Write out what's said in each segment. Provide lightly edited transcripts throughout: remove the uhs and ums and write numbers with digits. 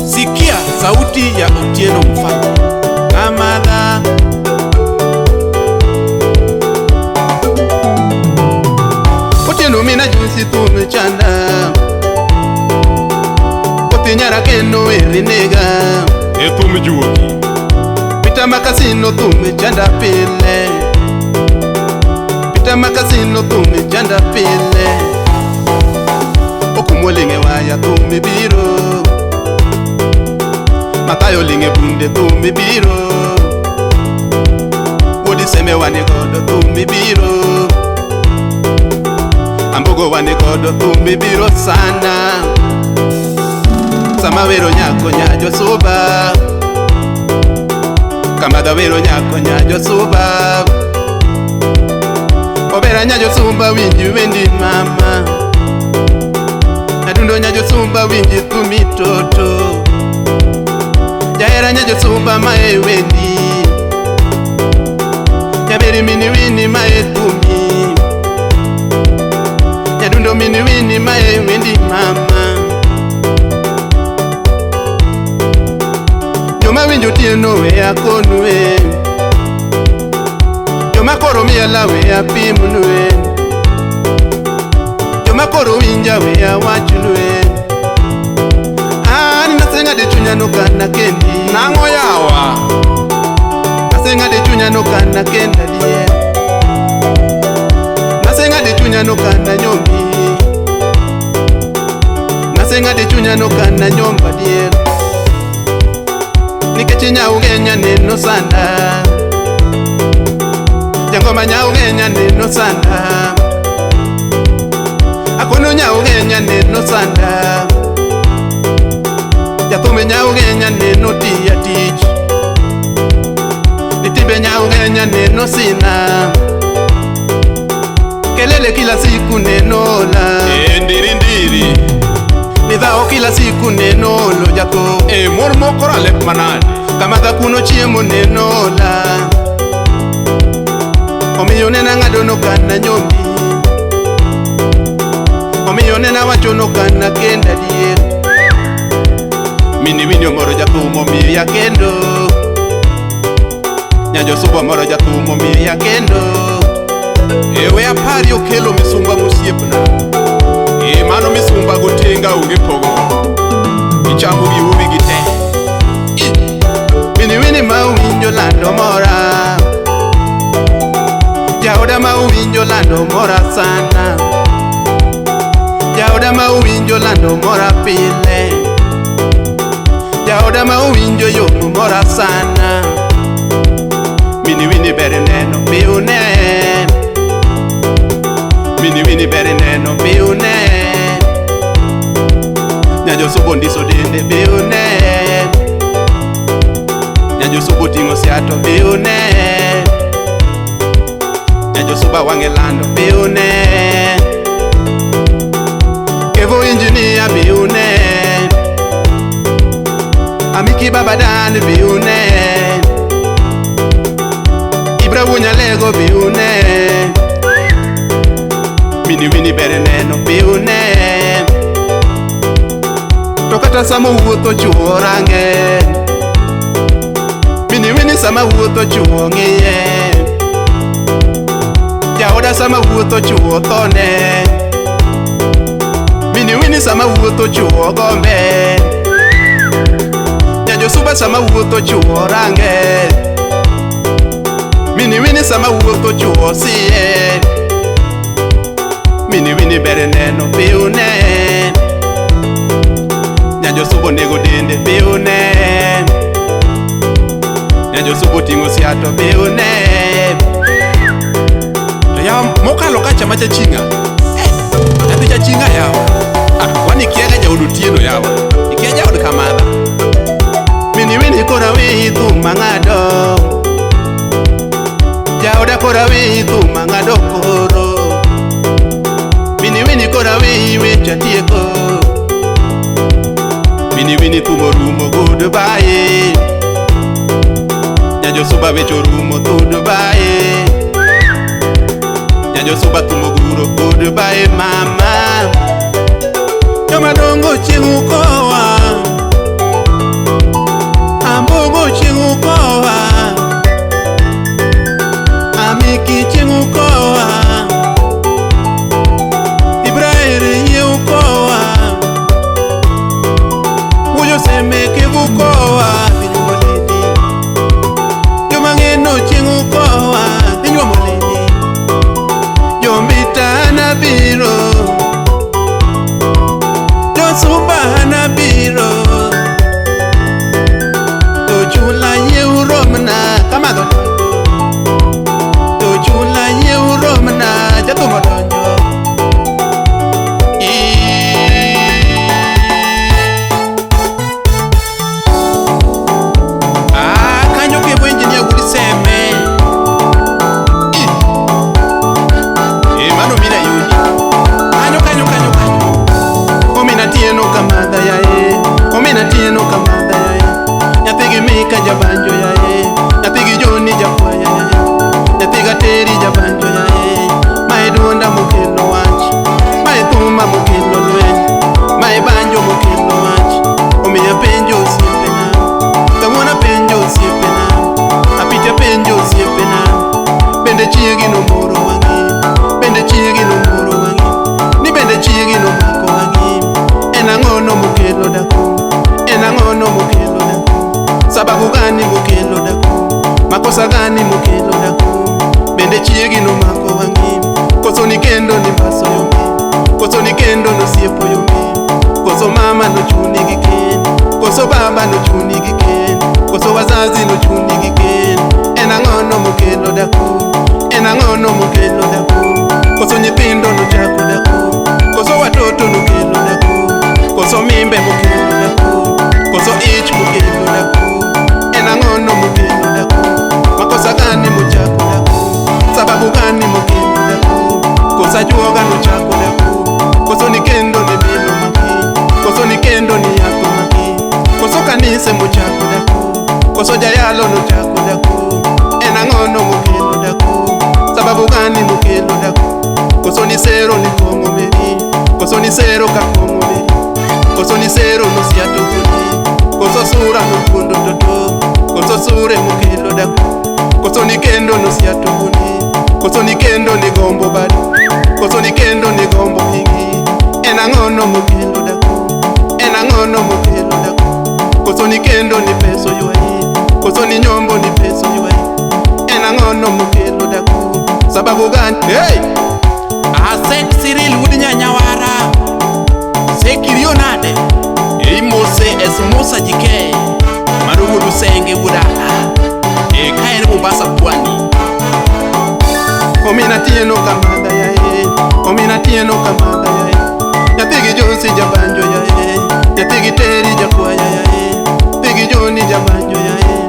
Sikia sauti ya Otieno Mfalme Kamadha. Otieno mina junsi tumechanda, Otinyara keno erinega Etumijuoki Pita makasino tumechanda pile, Pita makasino tumechanda pile. Okumwolinge waya tumibiro, Matayo linge bunde tumibiro, Wodi seme wane godo tumibiro, Ambogo wane godo tumibiro sana. Samawero nyako nyajo suba, Kamadha wero nyako nyajo suba, Obera nyajo sumba winji wendi mama, Nadundo nyajo sumba winji tumitoto, Jaera nyajo sumba mae wendi, Nyaberi mini wini mae tumi, Nyadundo mini wini mae wendi mama. Joma winjo tieno we akonwe, Joma koro miela we apimnwe, Joma koro winja we awachnwe. Ani nasenga de chunya no kana kendi Nango yawa Nasenga de chunya no kana kenda die, Nasenga de chunya no kana nyombi, Nasenga de chunya no kana nyomba die. Nikechi nyaugenya neno sana, Jangoma nyaugenya neno sana, Akono nyaugenya neno sana, Jatume nyaugenya neno tiya tich, Nitibe nyaugenya neno sina, Kelele kila siku neno la, Ndiri ndiri Nidhao kila siku neno lo jako, Mormo kora lep manade Kamadha kuno chiemo neno la, Omiyo nena ngado no kana nyombi, Omiyo nena wacho no kana kenda dier. Mini winyo moro jathumo miya kendo, Nyajo suba moro jathumo miya kendo. Ewe apari okelo misumba musiepna, Mano misumba gotenga unge pogo, Ichamu giubi gite. Mini wini ma uwinjo lando mora, Jaoda ma uwinjo lando mora sana, Jaoda ma uwinjo lando mora pile, Jaoda ma uwinjo yomu mora sana. Mini wini bere neno biune, Mini wini bere neno biune, Nyajo subo ndiso dende biune, Nyajo subo tingo siato biune, Nyajo suba wange lando biune, Kevo engineer biune, Amiki babadan biune, Ibra wunya lego biune, Mini wini bere neno biune, Tokata sama wuotho chuo range, Mini wini sama wuotho chuo ng'iye, Jaoda sama wuotho chuo thone, Mini wini sama wuotho chuo gombe, Nyajo suba sama wuotho chuo range, Mini wini sama wuotho chuo siye. Mini wini bere neno biune, Nyajo subo nego dende biune, Nyajo subo tingo siato biune. To ya mokalo kacha macha chinga Nyathi cha chinga yawa, Wani kiega jaodu tieno yawa Ikia jaod Kamadha. Mini wini kora wii thuma ngado, Jaoda kora wii thuma ngado koro, Mini wini kora wii wecha tieko, Mini wini thumo rumo goodbye, Nyajo suba wecho rumo goodbye, Nyajo suba thumo guro goodbye mama, Jomadongo chieng' ukowa, Ambogo chieng' ukowa, Amiki chieng' ukowa, Ibrahim ye ukowa, Ujo semeke ukowa, Inyuamoledi, Jomang'eno chieng' ukowa, Inyuamoledi, Jombita nabiro, Josuba nabiro, Tochula ye uromna, Kamado Tochula ye uromna, Jatumodonjo. Kanyo ke engineer wudi seme. Mano mina yuni. Kanyo. Omina tieno kamadha yae. Omina tieno kamadha yae. Nyatigi mika jabanjo yae. Nyatigi joni jakwaya yae. Nyatiga teri jabanjo yae. Mae duonda mokelo wach. Mae thuma mokelo lweny. Mae banjo mokelo wach. Omiya penjo osiepena. Kawuona penjo osiepena. Apita penjo osiepena. Bende chiegi nomoro wang'i. Bende chiegi nomoro wang'i. Ni bende chiegi nomako wang'i. En ang'ono mokelo daku. En ang'ono mokelo daku. Sababu gani mokelo daku? Makosa gani mokelo daku? Bende chiegi nomako wang'i. Koso ni kendo ni baso yomi. Koso ni kendo nosiepo yomi. Koso mama nochuni gi ken. Koso baba nochuni gi ken. Koso wazazi nochuni gi ken. En ang'ono mokelo daku. En ang'ono mokelo daku. Koso nyithindo nochako daku. Koso watoto nokelo daku. Koso mimbe mokelo daku. Koso ich mokelo daku. En ang'ono mokelo daku. Makosa gani mochako daku? Sababu gani mokelo daku? Kosa juoga nochako daku. Koso ni kendo ni bilo maki. Koso ni kendo ni yako maki. Koso kanise mochako daku. Koso jayalo nochako daku. En ang'ono mokelo daku. Sababu gani mokelo daku? Koso ni sero ni kongo meri. Koso ni sero ka kongo meri. Koso ni sero no siato kuni. Koso sura no kundo toto. Koso sure mokelo daku. Koso ni kendo no siato kuni. Koso ni kendo ni gombo badu. Koso ni kendo ni gombo hingi. En ang'ono mokelo daku. En ang'ono mokelo daku. Koso ni kendo ni peso yuai. Koso ni nyombo ni peso yuai. En ang'ono mokelo daku. Sababu gani? Hey! Asek Cyril wudi nyanyawara. Sekirio nade. Mose es Musa jike. Marugu lusenge wudala. Kaere Mombasa pwani. Omina tieno kamadha yae. Omina tieno kamadha yae. Nyatigi Josi jabanjo yae. Nyatigi teri jakwaya yae. Tigi joni jabanjo yae.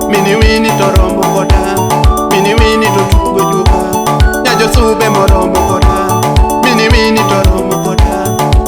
Mini wini toromo koda. Mini wini totugo juga. Nyajosube moromo koda. Mini wini toromo koda.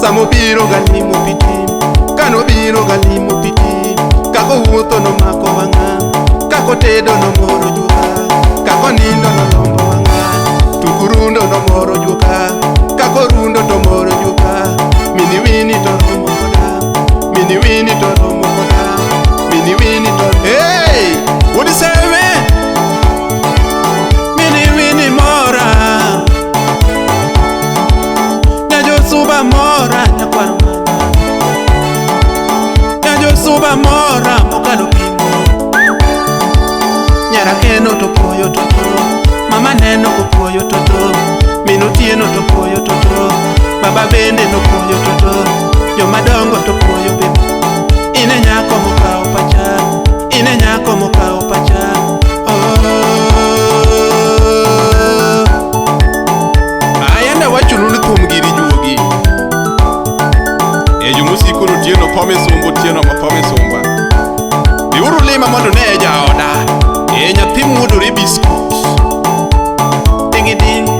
Samo biro galimo piti. Kano biro galimo piti. Kako wuotho no mako wang'a. Kako tedo no moro juga. Kako nindo no lombo wang'a. Tukurundo no moro juga. Kako rundo to moro juga. Mini wini toromo koda. Mini wini toromo koda. Mini wini toromo. Hey! What is that, man? Mini wini mora. Nyajosuba mora. Nyakwarma. Nyajosuba mora. Mokalo pimo. Nyarakeno to puoyo toto. Mama neno ko puoyo toto. Minu tieno to puoyo toto. Baba bende no puoyo toto. Jomadongo to puoyo bebe. Ine nyako mokao pacha. Ine nyako mokao pacha. Ayanda wachululu thumgiri juogi. Jumusikuru tieno pome sumbu tieno mapome sumba. Biuru lima mondo ne jaoda. Nyathi muodore biskut. Ding ding.